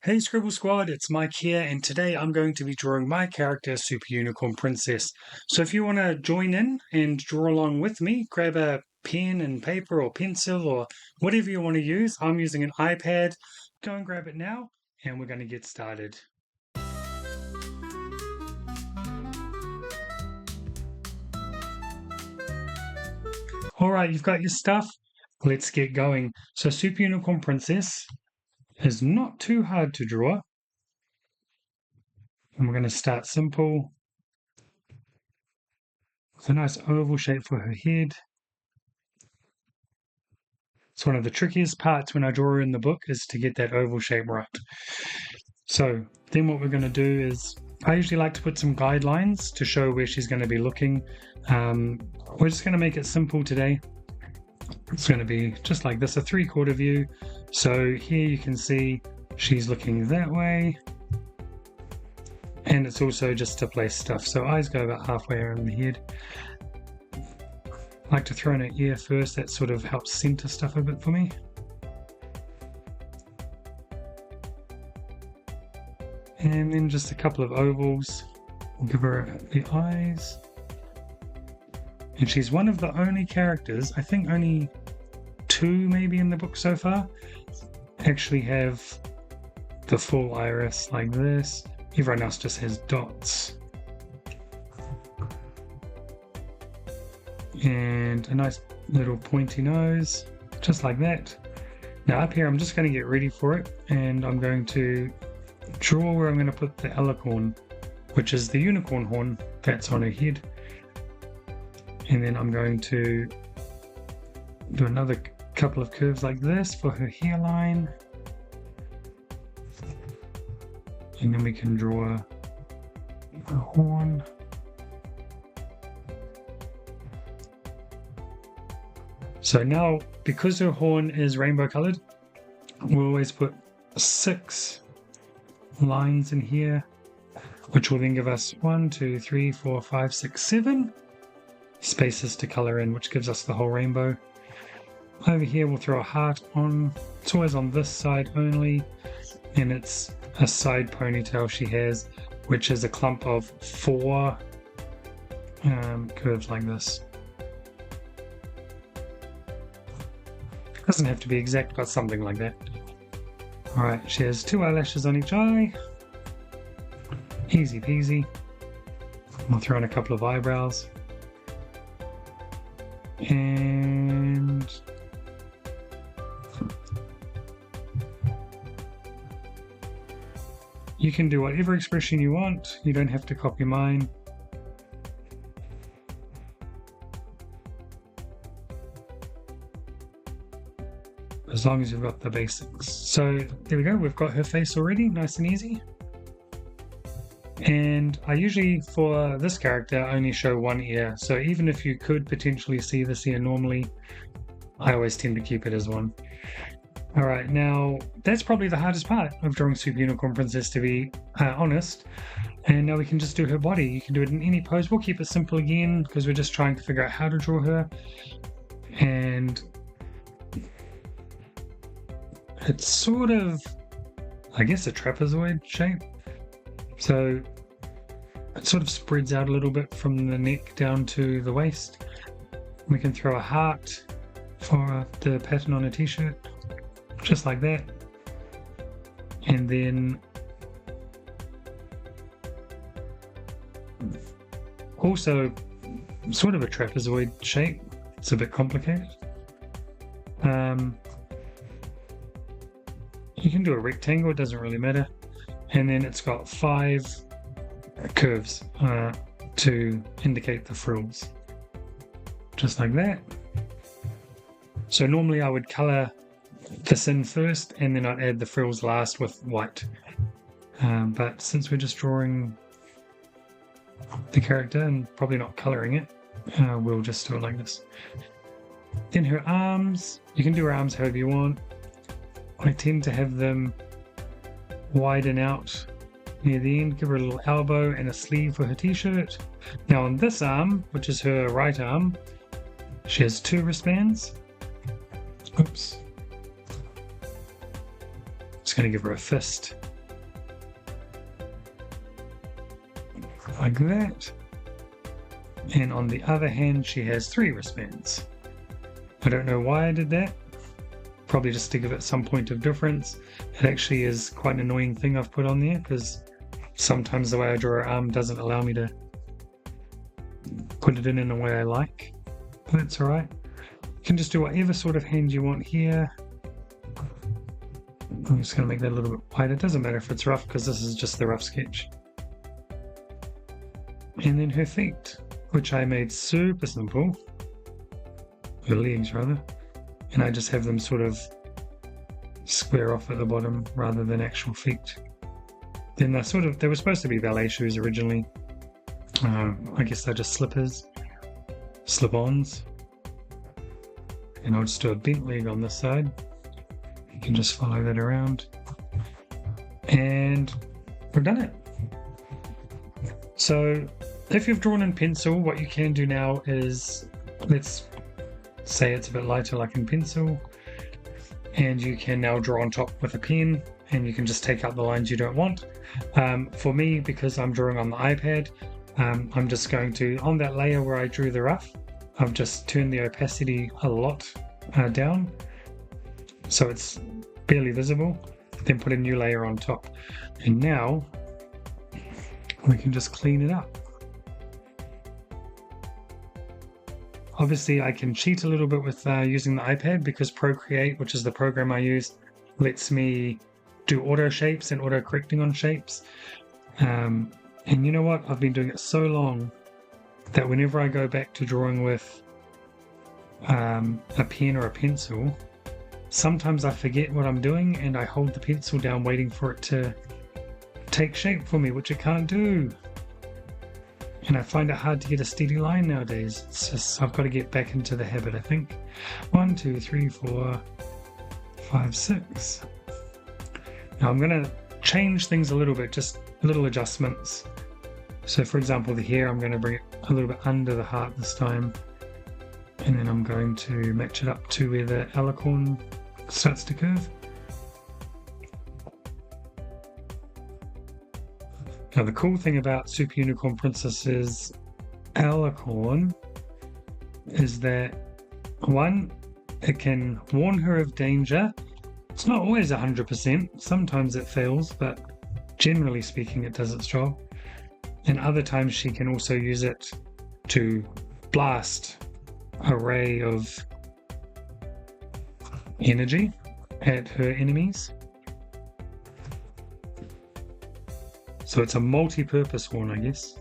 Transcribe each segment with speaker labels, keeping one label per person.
Speaker 1: Hey Scribble Squad, it's Mike here, and today I'm going to be drawing my character, Super Unicorn Princess. So if you want to join in and draw along with me, grab a pen and paper or pencil or whatever you want to use. I'm using an iPad. Go and grab it now, and we're going to get started. Alright, you've got your stuff. Let's get going. So Super Unicorn Princess is not too hard to draw. And we're going to start simple. It's a nice oval shape for her head. It's one of the trickiest parts when I draw her in the book is to get that oval shape right. So then what we're going to do is, I usually like to put some guidelines to show where she's going to be looking. We're just going to make it simple today. It's going to be just like this, a 3/4 view. So here you can see she's looking that way. And it's also just to place stuff. So eyes go about halfway around the head. I like to throw in an ear first, that sort of helps center stuff a bit for me. And then just a couple of ovals. We'll give her the eyes. And she's one of the only characters, I think only 2 maybe in the book so far, actually have the full iris like this. Everyone else just has dots. And a nice little pointy nose, just like that. Now up here I'm just going to get ready for it, and I'm going to draw where I'm going to put the alicorn, which is the unicorn horn that's on her head. And then I'm going to do another couple of curves like this for her hairline. And then we can draw a horn. So now, because her horn is rainbow colored, we'll always put 6 lines in here, which will then give us 1, 2, 3, 4, 5, 6, 7 spaces to color in, which gives us the whole rainbow. Over here we'll throw a heart on. It's always on this side only, and it's a side ponytail she has, which is a clump of 4 curves like this. Doesn't have to be exact, but something like that. Alright, she has 2 eyelashes on each eye. Easy peasy. We'll throw in a couple of eyebrows. And you can do whatever expression you want. You don't have to copy mine. As long as you've got the basics. So there we go, we've got her face already, nice and easy. And I usually, for this character, only show 1 ear. So even if you could potentially see this ear normally, I always tend to keep it as 1. Alright, now that's probably the hardest part of drawing Super Unicorn Princess, to be honest. And now we can just do her body. You can do it in any pose. We'll keep it simple again because we're just trying to figure out how to draw her. And it's sort of, I guess, a trapezoid shape. So it sort of spreads out a little bit from the neck down to the waist. We can throw a heart for the pattern on a t-shirt, just like that. And then also sort of a trapezoid shape. It's a bit complicated. You can do a rectangle, it doesn't really matter. And then it's got 5 curves to indicate the frills, just like that. So normally I would color this in first and then I'd add the frills last with white. But since we're just drawing the character and probably not coloring it, we'll just do it like this. Then her arms, you can do her arms however you want. I tend to have them widen out near the end, give her a little elbow and a sleeve for her t-shirt. Now on this arm, which is her right arm, she has 2 wristbands. Oops. Just going to give her a fist like that. And on the other hand, she has 3 wristbands. I don't know why I did that. Probably just to give it some point of difference. It actually is quite an annoying thing I've put on there because sometimes the way I draw her arm doesn't allow me to put it in a way I like. But that's alright. You can just do whatever sort of hand you want here. I'm just going to make that a little bit wider. It doesn't matter if it's rough because this is just the rough sketch. And then her feet, which I made super simple. Her legs, rather. And I just have them sort of square off at the bottom rather than actual feet. Then they were supposed to be ballet shoes originally. I guess they're just slippers, slip-ons. And I'll just do a bent leg on this side. You can just follow that around. And we've done it. So if you've drawn in pencil, what you can do now is, let's say it's a bit lighter like in pencil, and you can now draw on top with a pen, and you can just take out the lines you don't want. For me, because I'm drawing on the iPad, I'm just going to, on that layer where I drew the rough, I've just turned the opacity a lot down so it's barely visible, then put a new layer on top. And now we can just clean it up. Obviously I can cheat a little bit with using the iPad because Procreate, which is the program I use, lets me do auto shapes and auto correcting on shapes. And you know what? I've been doing it so long that whenever I go back to drawing with a pen or a pencil, sometimes I forget what I'm doing and I hold the pencil down waiting for it to take shape for me, which it can't do. And I find it hard to get a steady line nowadays. It's just, I've got to get back into the habit, I think. 1, 2, 3, 4, 5, 6. Now I'm going to change things a little bit, just little adjustments. So for example, the hair, I'm going to bring it a little bit under the heart this time. And then I'm going to match it up to where the alicorn starts to curve. Now the cool thing about Super Unicorn Princess's alicorn is that, one, it can warn her of danger. It's not always 100%, sometimes it fails, but generally speaking it does its job. And other times she can also use it to blast a ray of energy at her enemies. So it's a multi-purpose horn, I guess.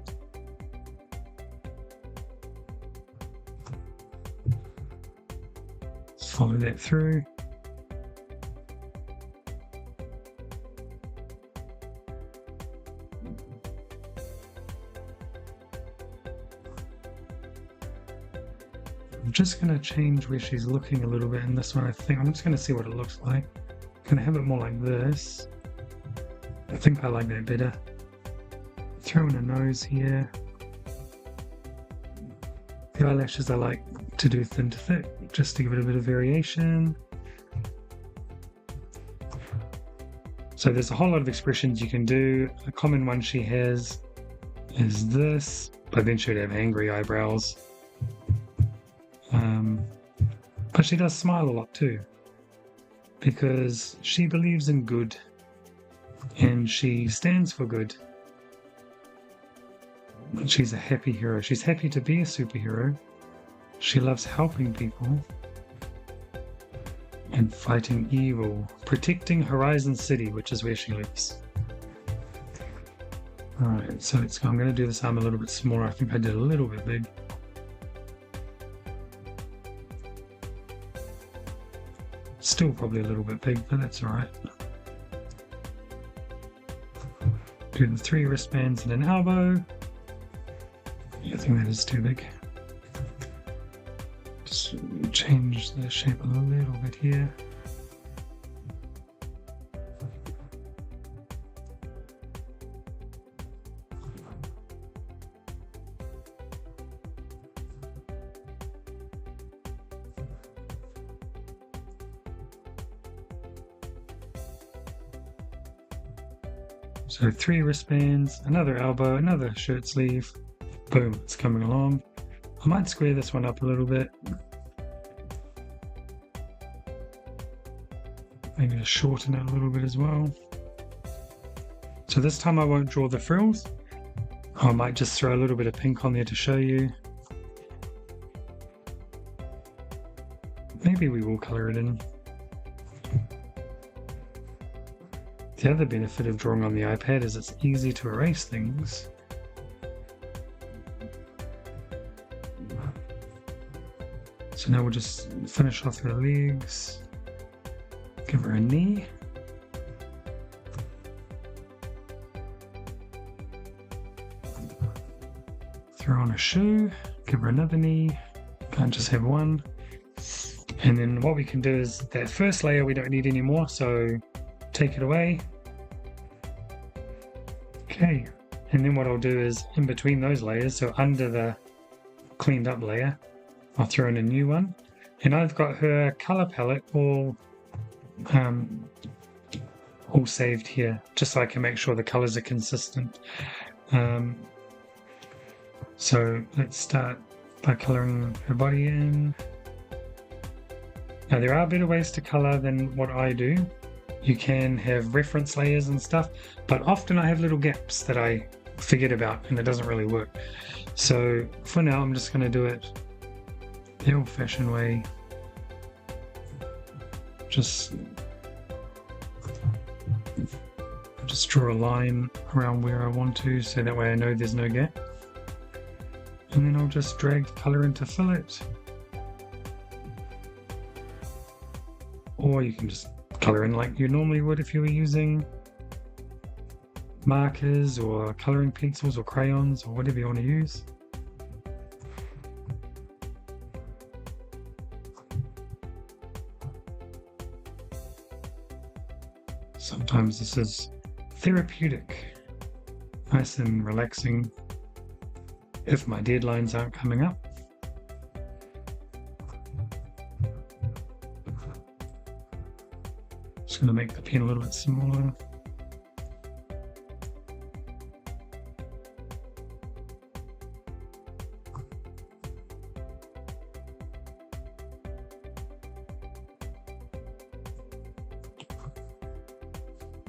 Speaker 1: Let's follow that through. I'm just going to change where she's looking a little bit in this one. I think I'm just going to see what it looks like. I'm going to have it more like this. I think I like that better. Throw in a nose here. The eyelashes I like to do thin to thick, just to give it a bit of variation. So there's a whole lot of expressions you can do. A common one she has is this, but then she'd have angry eyebrows. But she does smile a lot too, because she believes in good and she stands for good. She's a happy hero. She's happy to be a superhero. She loves helping people and fighting evil, protecting Horizon City, which is where she lives. Alright, so I'm going to do this arm a little bit smaller. I think I did a little bit big. Still probably a little bit big, but that's alright. Do the 3 wristbands and an elbow. I think that is too big. Just change the shape a little bit here. So 3 wristbands, another elbow, another shirt sleeve. Boom, it's coming along. I might square this one up a little bit. Maybe just shorten it a little bit as well. So this time I won't draw the frills. I might just throw a little bit of pink on there to show you. Maybe we will colour it in. The other benefit of drawing on the iPad is it's easy to erase things. So now we'll just finish off her legs. Give her a knee. Throw on a shoe. Give her another knee. Can't just have one. And then what we can do is that first layer we don't need anymore, so take it away. Okay, and then what I'll do is in between those layers, so under the cleaned up layer, I'll throw in a new one. And I've got her color palette all saved here, just so I can make sure the colors are consistent. So let's start by coloring her body in. Now there are better ways to color than what I do. You can have reference layers and stuff, but often I have little gaps that I forget about and it doesn't really work. So for now I'm just going to do it the old-fashioned way. Just draw a line around where I want to, so that way I know there's no gap. And then I'll just drag the colour in to fill it. Or you can just colour in like you normally would if you were using markers or colouring pencils or crayons or whatever you want to use. Sometimes this is therapeutic, nice and relaxing if my deadlines aren't coming up. Just going to make the pen a little bit smaller.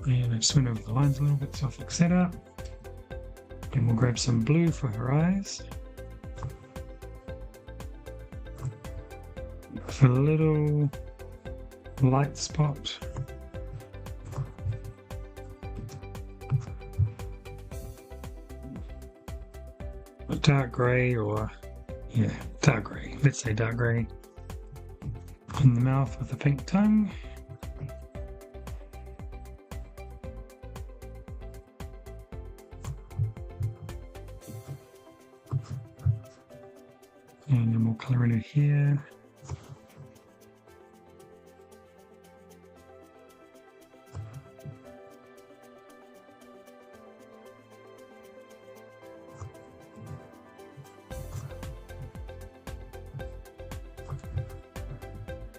Speaker 1: And I just went over the lines a little bit, so I'll fix that up. Then we'll grab some blue for her eyes. For a little light spot. A dark grey or, yeah, dark grey. Let's say dark grey. In the mouth with a pink tongue. And then we'll colour in it here.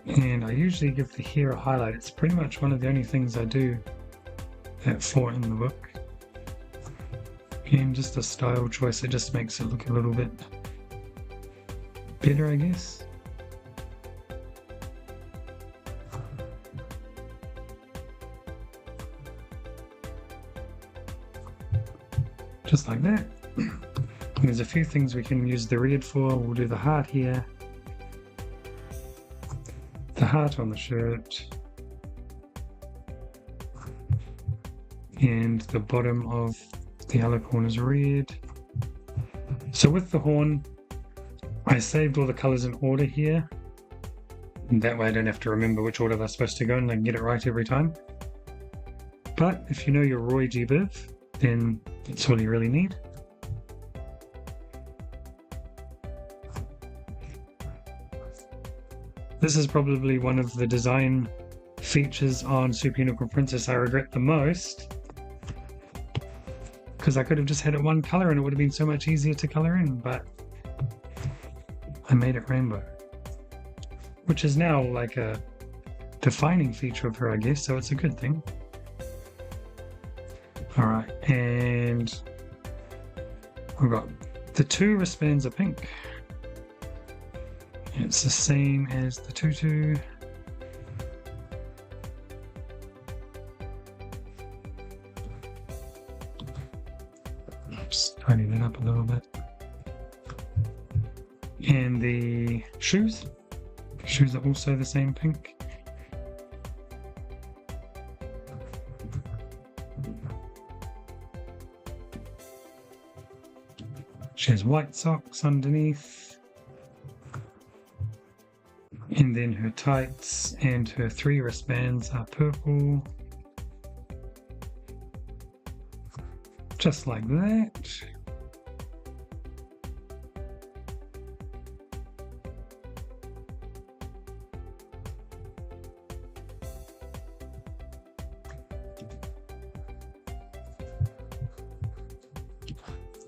Speaker 1: And I usually give the hair a highlight. It's pretty much one of the only things I do that for in the book. And just a style choice, it just makes it look a little bit better, I guess. Just like that. And there's a few things we can use the red for. We'll do the heart here. The heart on the shirt. And the bottom of the outer corner is red. So with the horn, I saved all the colours in order here. And that way I don't have to remember which order they're supposed to go and I can get it right every time. But if you know your Roy G. Biv, then that's all you really need. This is probably one of the design features on Super Unicorn Princess I regret the most. Because I could have just had it one colour and it would have been so much easier to colour in, but I made it rainbow, which is now like a defining feature of her, I guess, so it's a good thing. Alright, and we've got the 2 wristbands are pink. It's the same as the tutu. Just tidying it up a little bit. And the shoes. Shoes are also the same pink. She has white socks underneath. And then her tights and her 3 wristbands are purple. Just like that.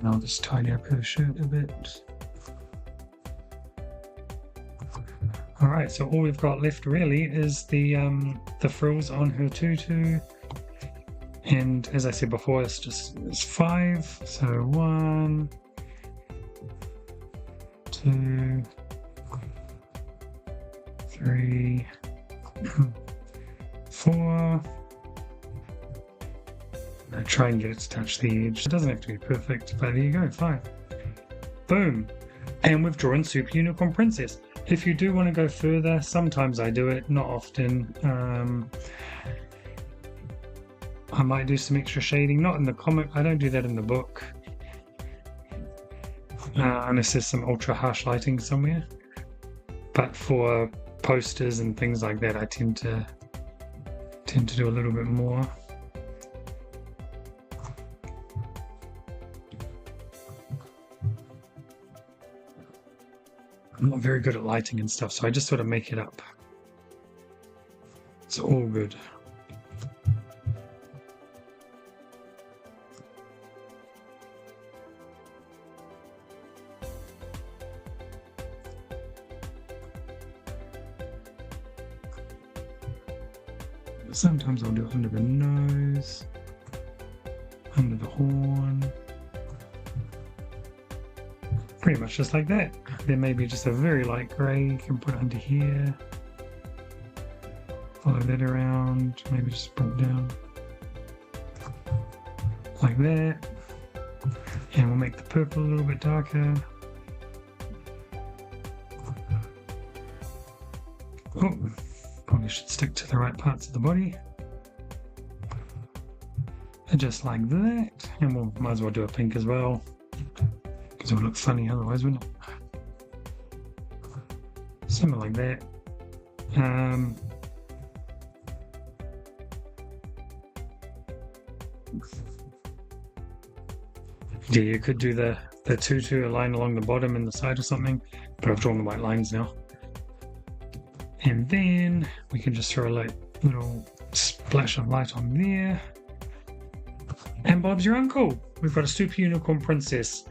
Speaker 1: And I'll just tidy up her shirt a bit. Alright, so all we've got left really is the frills on her tutu. And as I said before, it's 5. So 1, 2, 3, 4. I try and get it to touch the edge. It doesn't have to be perfect, but there you go, 5. Boom. And we've drawn Super Unicorn Princess. If you do want to go further, sometimes I do it, not often. I might do some extra shading, not in the comic. I don't do that in the book. Unless there's some ultra harsh lighting somewhere. But for posters and things like that, I tend to do a little bit more. I'm not very good at lighting and stuff, so I just sort of make it up. It's all good. Sometimes I'll do it under the nose, under the horn. Pretty much just like that. Then maybe just a very light grey you can put under here. Follow that around, maybe just bring it down. Like that. And we'll make the purple a little bit darker. Oh, probably should stick to the right parts of the body. And just like that. And we'll might as well do a pink as well. Because it would look funny otherwise, wouldn't it? Something like that. Yeah, you could do the tutu line along the bottom and the side or something, but I've drawn the white lines now. And then we can just throw a little splash of light on there. And Bob's your uncle. We've got a Super Unicorn Princess.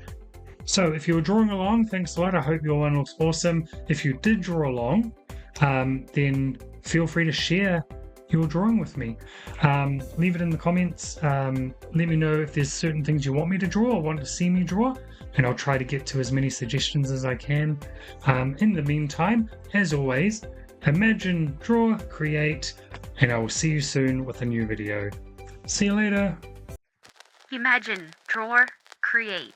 Speaker 1: So if you were drawing along, thanks a lot. I hope your one looks awesome. If you did draw along, then feel free to share your drawing with me. Leave it in the comments. Let me know if there's certain things you want me to draw or want to see me draw, and I'll try to get to as many suggestions as I can. In the meantime, as always, imagine, draw, create, and I will see you soon with a new video. See you later.
Speaker 2: Imagine, draw, create.